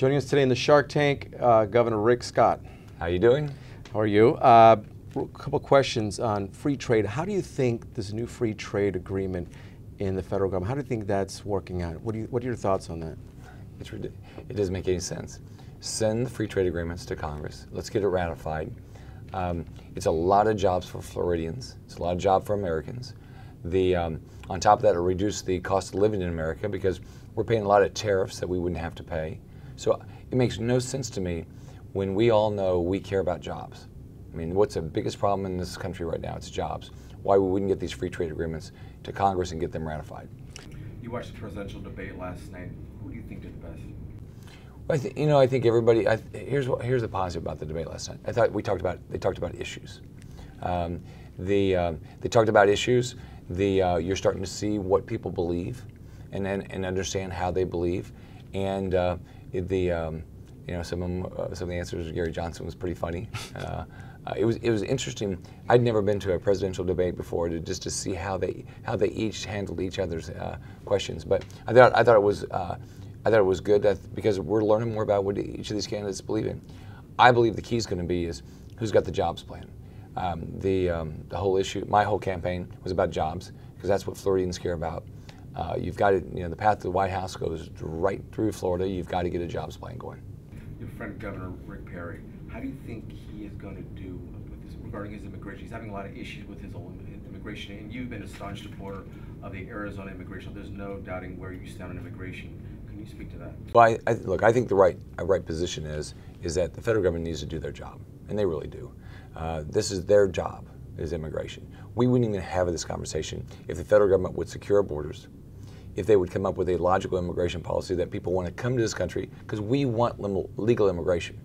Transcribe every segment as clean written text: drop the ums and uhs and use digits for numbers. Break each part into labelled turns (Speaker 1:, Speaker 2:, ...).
Speaker 1: Joining us today in the Shark Tank, Governor Rick Scott.
Speaker 2: How you doing?
Speaker 1: How are you? A couple questions on free trade. How do you think this new free trade agreement in the federal government, how do you think that's working out? What are your thoughts on that?
Speaker 2: It doesn't make any sense. Send the free trade agreements to Congress. Let's get it ratified. It's a lot of jobs for Floridians. It's a lot of jobs for Americans. On top of that, it'll reduce the cost of living in America because we're paying a lot of tariffs that we wouldn't have to pay. So it makes no sense to me when we all know we care about jobs. I mean, what's the biggest problem in this country right now? It's jobs. Why we wouldn't get these free trade agreements to Congress and get them ratified.
Speaker 3: You watched the presidential debate last night. Who do you think did the best?
Speaker 2: I think everybody. Here's the positive about the debate last night. I thought they talked about issues. They talked about issues. You're starting to see what people believe, and understand how they believe, and some of the answers of Gary Johnson was pretty funny. It was interesting. I'd never been to a presidential debate before to see how they each handled each other's questions. But I thought it was good because we're learning more about what each of these candidates believe in. I believe the key is going to be is who's got the jobs plan. The whole issue, my whole campaign was about jobs because that's what Floridians care about. You've got it. The path to the White House goes right through Florida. You've got to get a jobs plan going.
Speaker 3: Your friend Governor Rick Perry, how do you think he is going to do with this, regarding his immigration? He's having a lot of issues with his own immigration, and you've been a staunch supporter of the Arizona immigration. There's no doubting where you stand on immigration. Can you speak to that?
Speaker 2: Well, look, I think the right position is that the federal government needs to do their job, and they really do. This is their job, is immigration. We wouldn't even have this conversation if the federal government would secure our borders, if they would come up with a logical immigration policy that people want to come to this country because we want legal immigration.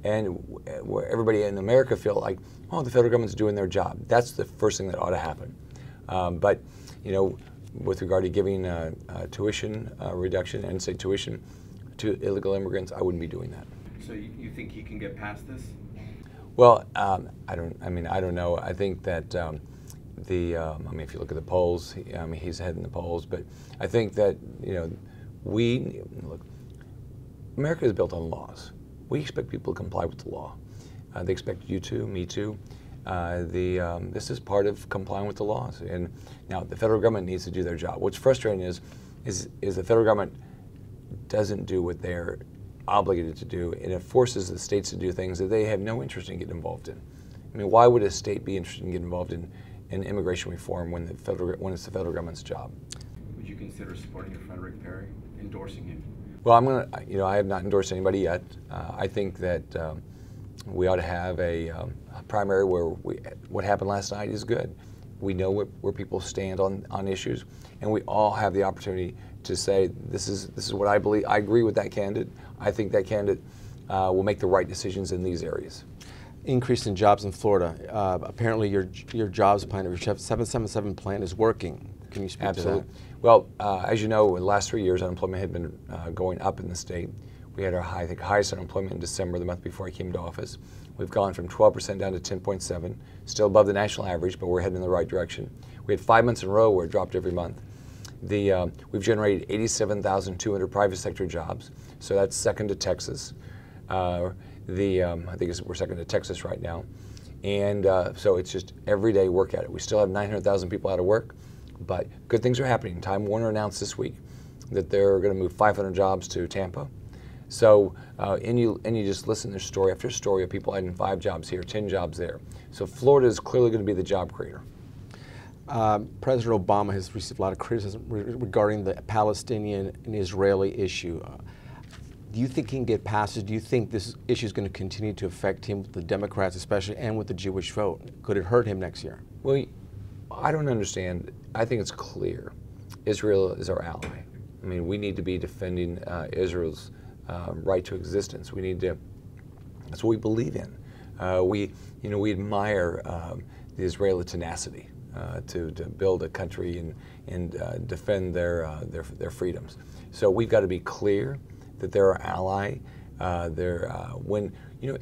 Speaker 2: And where everybody in America feel like, oh, the federal government's doing their job. That's the first thing that ought to happen. But with regard to giving tuition reduction and say tuition to illegal immigrants, I wouldn't be doing that.
Speaker 3: So you think he can get past this?
Speaker 2: Well, I don't know. I think that if you look at the polls, he's ahead in the polls. But I think that America is built on laws. We expect people to comply with the law. They expect you to, me to. This is part of complying with the laws. And now the federal government needs to do their job. What's frustrating is the federal government doesn't do what they're obligated to do, and it forces the states to do things that they have no interest in getting involved in. I mean, why would a state be interested in getting involved in immigration reform when it's the federal government's job?
Speaker 3: Would you consider supporting your friend Rick Perry, endorsing him?
Speaker 2: Well, I have not endorsed anybody yet. I think that we ought to have a primary where what happened last night is good. We know where people stand on issues, and we all have the opportunity to say this is what I believe. I agree with that candidate. I think that candidate will make the right decisions in these areas.
Speaker 1: Increase in jobs in Florida. Apparently, your jobs plan, your 777 plan, is working. Can you speak
Speaker 2: Absolutely.
Speaker 1: to that?
Speaker 2: Well, as you know, in the last 3 years, unemployment had been going up in the state. We had our highest unemployment in December, the month before I came to office. We've gone from 12% down to 10.7, still above the national average, but we're heading in the right direction. We had 5 months in a row where it dropped every month. We've generated 87,200 private sector jobs, so that's second to Texas. I think we're second to Texas right now. And so it's just everyday work at it. We still have 900,000 people out of work, but good things are happening. Time Warner announced this week that they're going to move 500 jobs to Tampa. So, and you just listen to story after story of people adding 5 jobs here, 10 jobs there. So Florida is clearly going to be the job creator.
Speaker 1: President Obama has received a lot of criticism regarding the Palestinian and Israeli issue. Do you think he can get past it? Do you think this issue is going to continue to affect him with the Democrats especially and with the Jewish vote? Could it hurt him next year?
Speaker 2: Well, I don't understand. I think it's clear. Israel is our ally. I mean, we need to be defending Israel's right to existence. We need to, that's what we believe in. We admire the Israeli tenacity to build a country and defend their freedoms. So we've got to be clear that they're our ally.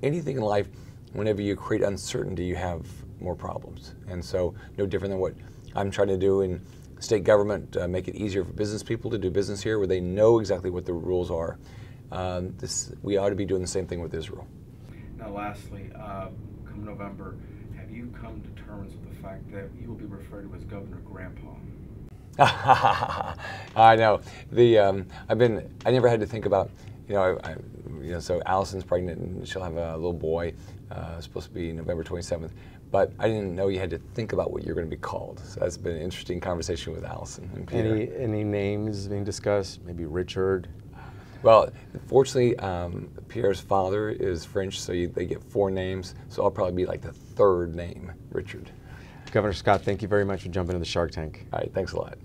Speaker 2: Anything in life, whenever you create uncertainty, you have more problems. And so no different than what I'm trying to do in state government, make it easier for business people to do business here where they know exactly what the rules are. we ought to be doing the same thing with Israel.
Speaker 3: Now, lastly, come November, have you come to terms with the fact that you will be referred to as Governor Grandpa?
Speaker 2: I know. I never had to think about, so Allison's pregnant and she'll have a little boy, supposed to be November 27th. But I didn't know you had to think about what you're going to be called. So that's been an interesting conversation with Allison and Peter.
Speaker 1: Any names being discussed? Maybe Richard?
Speaker 2: Well, fortunately, Pierre's father is French, so they get 4 names. So I'll probably be like the 3rd name, Richard.
Speaker 1: Governor Scott, thank you very much for jumping into the Shark Tank.
Speaker 2: All right, thanks a lot.